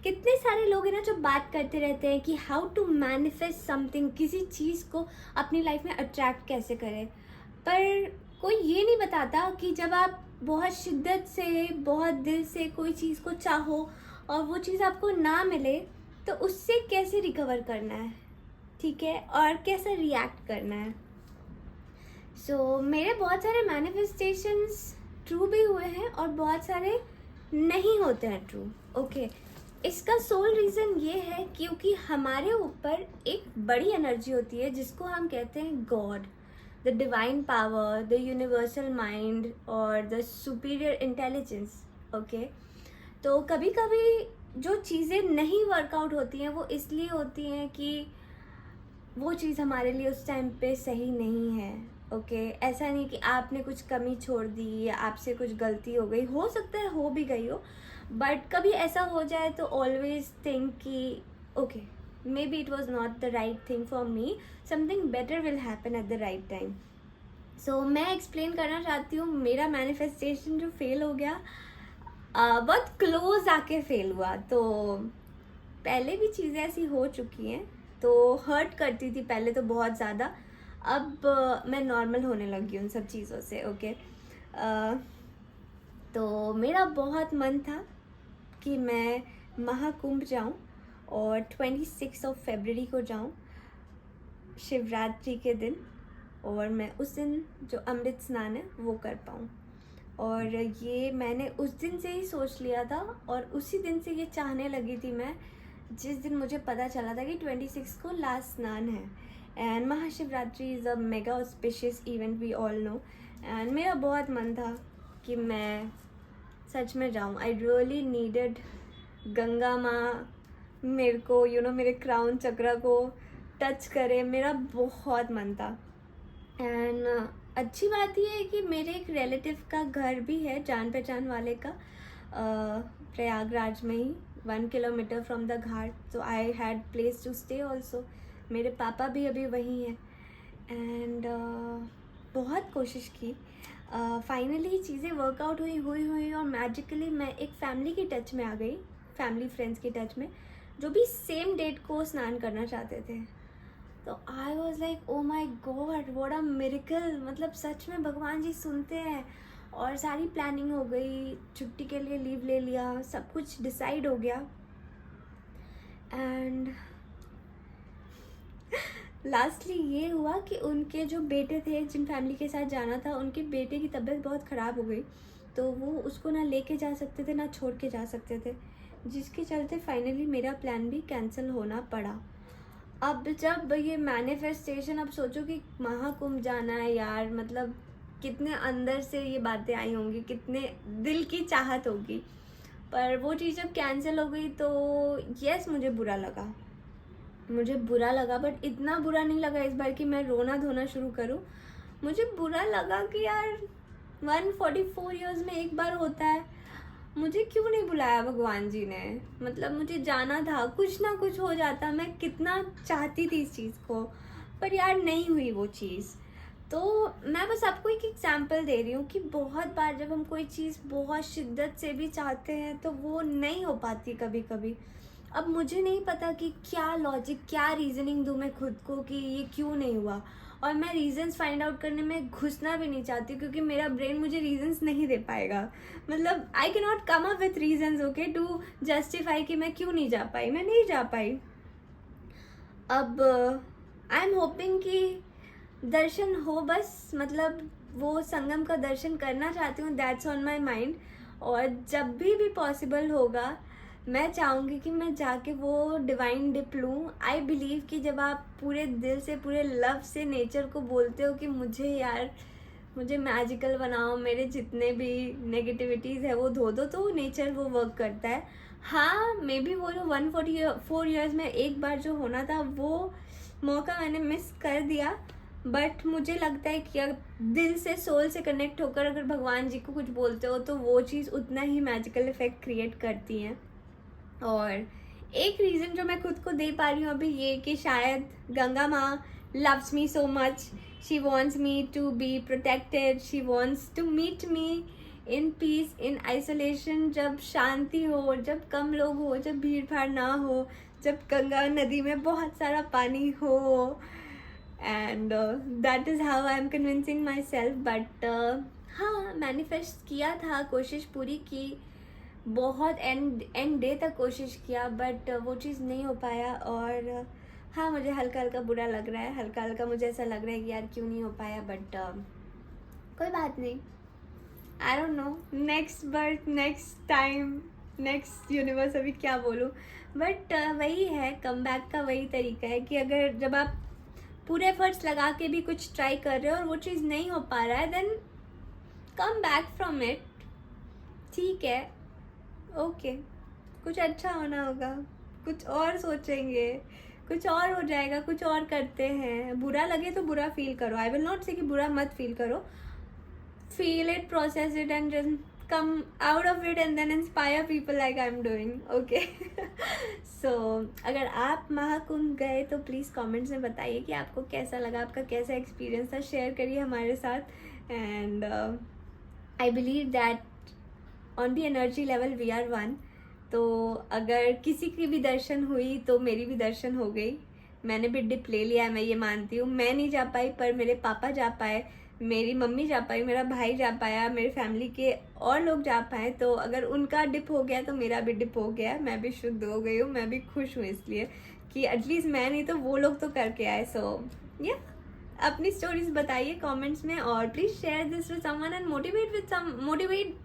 कितने सारे लोग हैं ना जो बात करते रहते हैं कि हाउ टू मैनिफेस्ट समथिंग, किसी चीज़ को अपनी लाइफ में अट्रैक्ट कैसे करें, पर कोई ये नहीं बताता कि जब आप बहुत शिद्दत से, बहुत दिल से कोई चीज़ को चाहो और वो चीज़ आपको ना मिले तो उससे कैसे रिकवर करना है, ठीक है, और कैसे रिएक्ट करना है। मेरे बहुत सारे मैनिफेस्टेशंस ट्रू भी हुए हैं और बहुत सारे नहीं होते हैं ट्रू। ओके, इसका सोल रीज़न ये है क्योंकि हमारे ऊपर एक बड़ी एनर्जी होती है जिसको हम कहते हैं God, the divine power, the universal mind और द सुपीरियर इंटेलिजेंस। ओके, तो कभी कभी जो चीज़ें नहीं वर्कआउट होती हैं वो इसलिए होती हैं कि वो चीज़ हमारे लिए उस टाइम पे सही नहीं है। ओके, ऐसा नहीं कि आपने कुछ कमी छोड़ दी या आपसे कुछ गलती हो सकता है हो भी गई हो, बट कभी ऐसा हो जाए तो ऑलवेज थिंक कि okay, may be it was not the right thing for me, something better will happen at the right time. मैं एक्सप्लेन करना चाहती हूँ मेरा मैनिफेस्टेशन जो फेल हो गया, बहुत क्लोज आके फेल हुआ। तो पहले भी चीज़ें ऐसी हो चुकी हैं तो हर्ट करती थी पहले तो बहुत ज़्यादा, अब मैं नॉर्मल होने लगी उन सब चीज़ों से। ओके, तो मेरा बहुत मन था कि मैं महाकुंभ जाऊं और 26 को जाऊं शिवरात्रि के दिन, और मैं उस दिन जो अमृत स्नान है वो कर पाऊँ। और ये मैंने उस दिन से ही सोच लिया था और उसी दिन से ये चाहने लगी थी मैं, जिस दिन मुझे पता चला था कि 26 को लास्ट स्नान है। And Mahashivratri is a mega auspicious event, we all know. And मेरा बहुत मन था कि मैं सच में जाऊँ। आई रियली नीडेड गंगा माँ मेरे को मेरे क्राउन चक्र को टच करे, मेरा बहुत मन था। एंड अच्छी बात यह है कि मेरे एक रिलेटिव का घर भी है जान पहचान वाले का, प्रयागराज में ही 1 किलोमीटर फ्रॉम द घाट। तो I had place to stay also, मेरे पापा भी अभी वहीं हैं। एंड बहुत कोशिश की, फाइनली चीज़ें वर्कआउट हुई और मैजिकली मैं एक फैमिली की टच में आ गई, फैमिली फ्रेंड्स की टच में, जो भी सेम डेट को स्नान करना चाहते थे। तो I was like oh my God, what a miracle, मतलब सच में भगवान जी सुनते हैं। और सारी प्लानिंग हो गई, छुट्टी के लिए लीव ले लिया, सब कुछ डिसाइड हो गया। एंड लास्टली ये हुआ कि उनके जो बेटे थे जिन फैमिली के साथ जाना था, उनके बेटे की तबीयत बहुत ख़राब हो गई, तो वो उसको ना लेके जा सकते थे ना छोड़ के जा सकते थे, जिसके चलते फाइनली मेरा प्लान भी कैंसिल होना पड़ा। अब जब ये मैनिफेस्टेशन, अब सोचो कि महाकुंभ जाना है यार, मतलब कितने अंदर से ये बातें आई होंगी, कितने दिल की चाहत होगी, पर वो चीज़ जब कैंसिल हो गई तो यस मुझे बुरा लगा, बट इतना बुरा नहीं लगा इस बार कि मैं रोना धोना शुरू करूं। मुझे बुरा लगा कि यार 144 ईयर्स में एक बार होता है, मुझे क्यों नहीं बुलाया भगवान जी ने। मतलब मुझे जाना था, कुछ ना कुछ हो जाता, मैं कितना चाहती थी इस चीज़ को, पर यार नहीं हुई वो चीज़। तो मैं बस आपको एक एग्जांपल दे रही हूँ कि बहुत बार जब हम कोई चीज़ बहुत शिद्दत से भी चाहते हैं तो वो नहीं हो पाती कभी कभी। अब मुझे नहीं पता कि क्या लॉजिक, क्या रीजनिंग दूँ मैं खुद को कि ये क्यों नहीं हुआ, और मैं रीजंस फाइंड आउट करने में घुसना भी नहीं चाहती क्योंकि मेरा ब्रेन मुझे रीजंस नहीं दे पाएगा। मतलब I can not come up with reasons okay to justify कि मैं क्यों नहीं जा पाई, मैं नहीं जा पाई। अब आई एम होपिंग कि दर्शन हो, बस मतलब वो संगम का दर्शन करना चाहती हूँ, दैट्स ऑन माई माइंड। और जब भी पॉसिबल होगा मैं चाहूँगी कि मैं जाके वो डिवाइन डिप लूँ। आई बिलीव कि जब आप पूरे दिल से, पूरे लव से नेचर को बोलते हो कि मुझे यार, मुझे मैजिकल बनाओ, मेरे जितने भी नेगेटिविटीज़ है वो धो दो, तो नेचर वो वर्क करता है। हाँ, मे बी वो जो 144 ईयर्स में एक बार जो होना था वो मौका मैंने मिस कर दिया, बट मुझे लगता है कि अगर दिल से, सोल से कनेक्ट होकर अगर भगवान जी को कुछ बोलते हो तो वो चीज़ उतना ही मैजिकल इफेक्ट क्रिएट करती हैं। और एक रीज़न जो मैं खुद को दे पा रही हूँ अभी ये कि शायद गंगा माँ loves me so much, she wants me to be protected, she wants to meet me in peace, in isolation, जब शांति हो, जब कम लोग हो, जब भीड़ भाड़ ना हो, जब गंगा नदी में बहुत सारा पानी हो. And that is how I am convincing my self. But हाँ, मैनिफेस्ट किया था, कोशिश पूरी की, बहुत एंड डे तक कोशिश किया, बट वो चीज़ नहीं हो पाया. और हाँ, मुझे हल्का हल्का बुरा लग रहा है, हल्का हल्का मुझे ऐसा लग रहा है कि यार क्यों नहीं हो पाया. बट कोई बात नहीं, I don't know, next birth, next time, next universe, अभी क्या बोलूँ. बट वही है, कम बैक का वही तरीका है कि अगर जब आप पूरे एफर्ट्स लगा के भी कुछ ट्राई कर रहे हो और वो चीज़ नहीं हो पा रहा है, then come back from it. ठीक है, ओके, कुछ अच्छा होना होगा, कुछ और सोचेंगे, कुछ और हो जाएगा, कुछ और करते हैं. बुरा लगे तो बुरा फील करो, आई विल नॉट से कि बुरा मत फील करो. Feel it, process it, and just come out of it and then inspire people like I'm doing. Okay. So अगर आप महाकुंभ गए तो प्लीज़ कमेंट्स में बताइए कि आपको कैसा लगा, आपका कैसा एक्सपीरियंस था, शेयर करिए हमारे साथ. And I believe that on the energy level we are one. तो अगर किसी की भी दर्शन हुई तो मेरी भी दर्शन हो गई. मैंने भी डिप ले लिया है, मैं ये मानती हूँ. मैं नहीं जा पाई पर मेरे पापा जा पाए, मेरी मम्मी जा पाई, मेरा भाई जा पाया, मेरे फैमिली के और लोग जा पाए. तो अगर उनका डिप हो गया तो मेरा भी डिप हो गया. मैं भी शुद्ध हो गई हूँ, मैं भी खुश हूँ इसलिए कि एटलीस्ट मैं नहीं तो वो लोग तो करके आए. सो या अपनी स्टोरीज बताइए कमेंट्स में, और please share this with someone and motivate